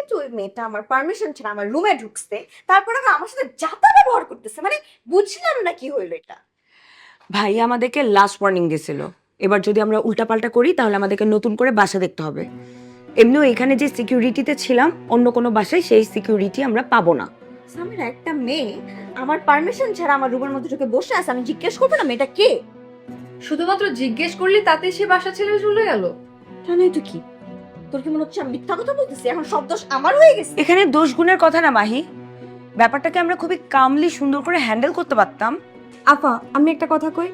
যেহেতু ওই মেয়েটা আমার পারমিশন ছাড়া আমার রুমে ঢুকছে, তারপর আবার আমার সাথে যাতা ব্যবহার করতেছে, মানে বুঝলাম না কি হইলো এটা। ভাই আমাদেরকে লাস্ট ওয়ার্নিং দিয়েছিল, এবার যদি আমরা উল্টাপাল্টা করি তাহলে আমাদেরকে নতুন করে বাসা দেখতে হবে। এমনিও এখানে যে সিকিউরিটিতে ছিলাম অন্য কোনো বাসায় সেই সিকিউরিটি আমরা পাবো না। সামিরা, একটা মেয়ে আমার পারমিশন ছাড়া আমার রুমের মধ্যে ঢুকে বসে আছে, আমি জিজ্ঞেস করবো না মেয়েটা কে? শুধুমাত্র জিজ্ঞেস করলি তাতে সে বাসা ছেড়ে চলে গেল? জানোই তো কি, তোর কি মনে হচ্ছে আমি মিথ্যা কথা বলতেছি? এখন সব দোষ আমার হয়ে গেছে? এখানে দোষ গুণের কথা না মাহি, ব্যাপারটাকে আমরা খুবই কামলি সুন্দর করে হ্যান্ডেল করতে পারতাম। আপা আমি একটা কথা কই।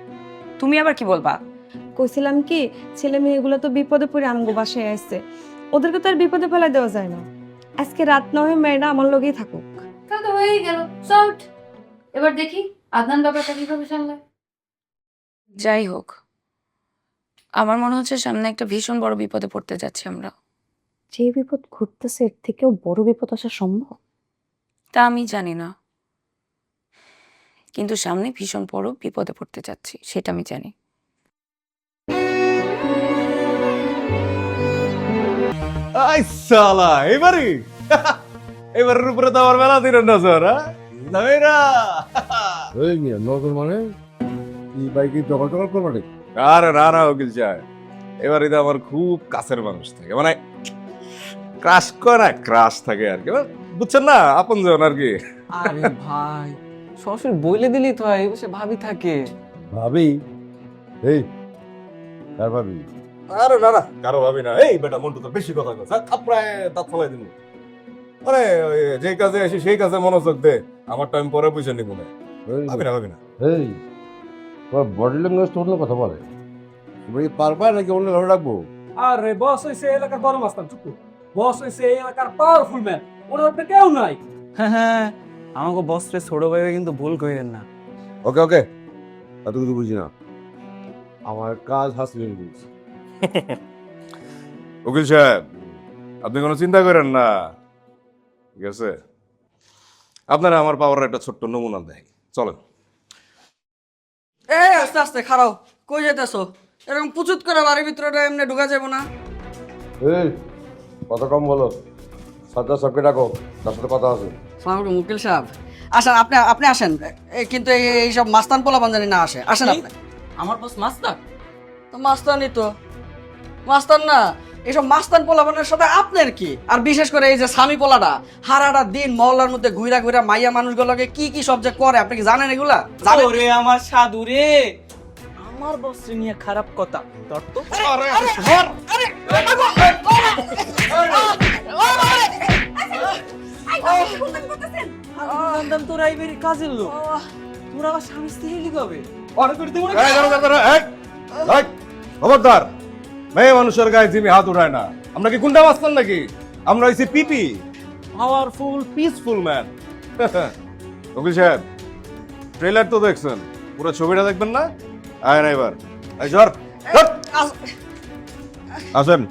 তুমি আবার কি বলবা? কইছিলাম কি, ছেলে মেয়েগুলো তো বিপদে পড়ে আমগো বাসায় আসছে, ওদেরকে তো আর বিপদে ফেলাই দেওয়া যায় না। আজকে রাত না হয়ে মেয়েরা আমার লগেই থাকুক। তাহলে তো হয়েই গেল, সর্ট। এবার দেখি আদনান ব্যাপারটা কিভাবে সামলায়। যাই হোক, আমার মনে হচ্ছে সামনে একটা ভীষণ বড় বিপদে পড়তে যাচ্ছি আমরা। যে বিপদ ঘটতেছে এর থেকেও বড় বিপদ আসা সম্ভব? তা আমি জানি না, কিন্তু সামনে ভীষণ বড় বিপদে পড়তে যাচ্ছি সেটা আমি জানি। আই সালা এবারে এবারের উপরে তো আমার মেলা দিনের নজর। নামেরা এই মিয়া নজর মানে এই বাইকে জগা জগা করবা নাকি? আরে না না উকিল সাহেব, এবারে তো আমার খুব কাছের মানুষ থাকে, মানে ক্রাশ করে ক্রাশ থাকে আর কি, বুঝছেন না, আপন জন আর কি। আরে ভাই সরাসরি বইলে দিলেই তো হয়, বসে ভাবি থাকে। ভাবি এই কার ভাবি? আরে না না কারো ভাবি না। এই বেটা মন্টু তো বেশি কথা কয়, থাপড়ায় দাঁত ফলাই দিন। মানে ওই যে কাজে আসি সেই কাজে মনোযোগ দে, আমার টাইম পরে বুঝে নিব না। ভাবি না ভাবি না। এই তোমার বডি ল্যাঙ্গুয়েজ তো অন্য কথা বলে, তুমি কি পারবা নাকি অন্য ভাবে রাখবো? আরে বস হইছে এই এলাকার বড় মাস্তান চুকু, বস হইছে এই এলাকার পাওয়ারফুল ম্যান, ওর উপরে কেউ নাই। হ্যাঁ হ্যাঁ, আমাকে বস রে ছোট ভাই কিন্তু ভুল কইরেন না। ওকে ওকে, এত কিছু বুঝি না, আমার কাজ হাসিল বুঝি। উকিল সাহেব আপনি কোনো চিন্তা করেন না, ঠিক আছে? আপনারা আমার পাওয়ার একটা ছোট্ট নমুনা দেয়, চলেন। এই আস্তে আস্তে খারাও, কই যেতেছো? এরকম পুচুত করে বাড়ির ভিতরে এমনি ঢুকা যাবো না। এই কথা কম বলো, সাজ্জা সবকে ডাকো, তার সাথে কথা আছে। সালাম মুকিল সাহেব, আসেন আপনি আপনি আসেন। কিন্তু এইসব মাস্তান পোলা বাঞ্জানি না আসে, আসেন আপনি। আমার বস মাস্টার তো মাস্তানই তো, মাস্তান না, এইসব মাস্তান পোলাপানের সাথে আপনার কি? আর বিশেষ করে এই যে স্বামী পোলাটা হারাটা দিন মহল্লার মধ্যে ঘুরা ঘুরা মাইয়া মানুষগুলোকে কি কি সব যে করে, আপনি কি জানেন এগুলা? জানেন? ওরে আমার সাধু রে, আমার বস রে নিয়ে খারাপ কথা তোর তো। জানতাম তোরা এই বাড়ির কাজের লোক, তোরা আবার স্বামী স্ত্রী লিখাবে অর্ডার করে দেবো। এই, দাঁড়াও, দাঁড়াও, দাঁড়াও, এই, এই, খবরদার, মেয়ে মানুষের গায়ে জিমি হাত উঠায় না। আমরা কি গুন্ডা মাস্তান নাকি? আমরা হইছি পিপি, পাওয়ারফুল পিসফুল ম্যান। উকিল সাহেব ট্রেলার তো দেখছেন, পুরো ছবিটা দেখবেন না? আয় না এবার, এই ঝড় আসেন।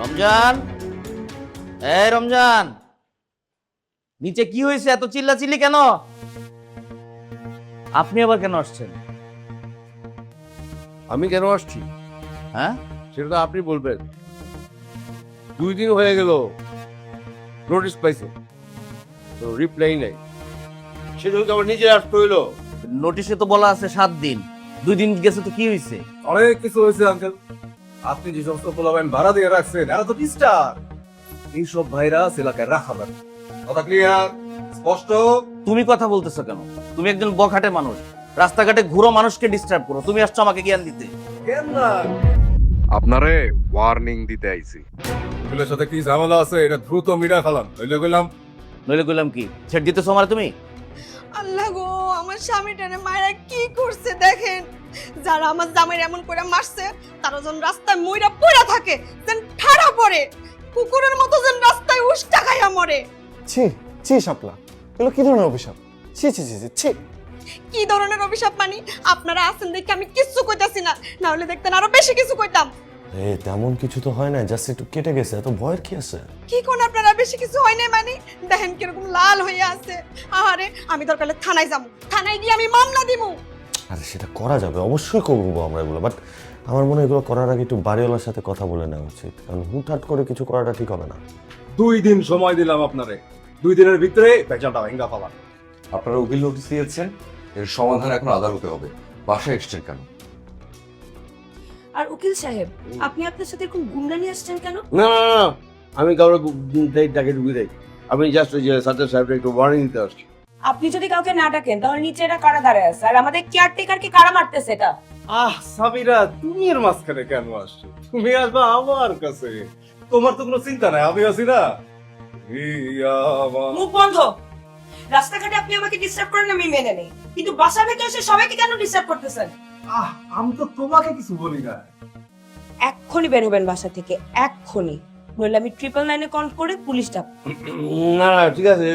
রমজান, এই রমজান, নিচে কি হয়েছে? এত চিল্লাচিল্লি কেন? আপনি আবার কেন আসছেন? আমি কেন আসছি হ্যাঁ, সেটা তো আপনি বলবেন। 2 দিন হয়ে গেল নোটিস পাইছে, তো রিপ্লাই নাই, সেটা তো আমার নিজে আসতে হইলো। নোটিশে তো বলা আছে 7 দিন, 2 দিন গেছে তো কি হয়েছে? অনেক কিছু হয়েছে আঙ্কেল। আপনি যে সমস্ত পোলাপাইন ভাড়া দিয়ে রাখছেন এরা তো ডিস্টার, এইসব ভাইরাস এলাকায় রাখা যাবে না। কথা ক্লিয়ার, স্পষ্ট? তুমি কথা বলতেছো কেন? তুমি একজন বখাটে মানুষ, রাস্তাঘাটে ঘুরো মানুষকে ডিস্টার্ব করো, তুমি আসছো আমাকে জ্ঞান দিতে। কেন না? আপনারে ওয়ার্নিং দিতে আইছি, এগুলোর সাথে কি ঝামেলা আছে এটা দ্রুত মিটা ফেলান, নইলে কইলাম। নইলে কইলাম কি? ছেড় দিতেছো আমারে তুমি? আল্লাহ গো, আমার স্বামীটারে মায়েরা কি করছে দেখেন। যারা আমার জামাই এমন করে মারছে তারা যেন রাস্তায় মইরা পড়া থাকে, যেন ঠাড়া পড়ে, কুকুরের মতো যেন রাস্তায় উষ্টা খাইয়া মরে। ছি ছি শাপলা, এগুলো কি ধরনের অভিশাপ? ছি ছি ছি ছি ছি। কি ধরনের অভিশাপ মানি? আপনারা আছেন দেখে আমি কিচ্ছু কইতাছি না, না হলে দেখতেন আরো বেশি কিছু কইতাম। তেমন কিছু তো হয় না, জাস্ট একটু কেটে গেছে, এত ভয়ের কি আছে? কি কোন আপনারা বেশি কিছু হয় নাই মানে দেখেন কিরকম লাল হয়ে আছে। আরে আমি দরকার হলে থানায় যাবো, থানায় গিয়ে আমি মামলা দিবো। আরে সেটা করা যাবে, অবশ্যই করবো আমরা এগুলো, বাট আমার মনে হয় এগুলো করার আগে একটু বাড়িওয়ালার সাথে কথা বলে নেওয়া উচিত, কারণ হুটহাট করে কিছু করাটা ঠিক হবে না। 2 দিন সময় দিলাম আপনারে, 2 দিনের ভিতরে বেচাটা ভেঙ্গা ফেলান। আপনারা উকিল নোটিশ দিয়েছেন, এর সমাধান এখন আদালতে হবে। বাসায় এসছেন কেন? আর উকিল সাহেব, আপনি আপনার সাথে এরকম গুন্ডা নিয়ে আসছেন কেন? না না না, আমি কাউকে ডাকে ঢুকে দেই। আমি জাস্ট ওই যে সাজ্জাদ সাহেবকে একটু ওয়ার্নিং দিতে আসছি। আপনি যদি কাউকে না ডাকেন তাহলে নিচে এরা কারা দাঁড়ায় আছে, আর আমাদের কেয়ারটেকারকে কারা মারতেছে এটা? সামিরা, তুমি এর মাঝখানে কেন আসছো? তুমি আসবা আমার কাছে, তোমার তো কোনো চিন্তা নাই, আমি আছি না। মুখ বন্ধ। রাস্তাঘাটে আপনি আমাকে ডিস্টার্ব করেন, আমি মেনে নেই, কিন্তু বাসা ভেতরে এসে সবাইকে কেন ডিস্টার্ব করতেছেন? আমি তো তোমাকে কিছু বলি না। এক্ষুনি বের হবেন বাসা থেকে, এক্ষুনি, নইলে আমি 999 কল করে পুলিশ ডাক। না না ঠিক আছে,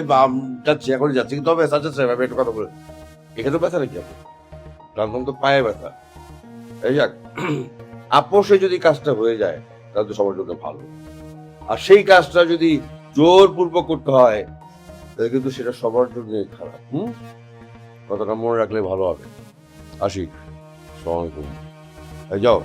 যাচ্ছি, এখনই যাচ্ছি। কিন্তু তবে সাজ্জাদ সাহেব, আমি একটা কথা বলি, এখানে ব্যথা নাকি আপনি? রামধন তো পায়ে ব্যথা। এই যাক, আপোষে যদি কাজটা হয়ে যায় তাহলে তো সবার জন্য ভালো, আর সেই কাজটা যদি জোরপূর্বক করতে হয় তাহলে কিন্তু সেটা সবার জন্য খারাপ। কথাটা মনে রাখলে ভালো হবে। আসি, আসসালামু আলাইকুম। এই যাও।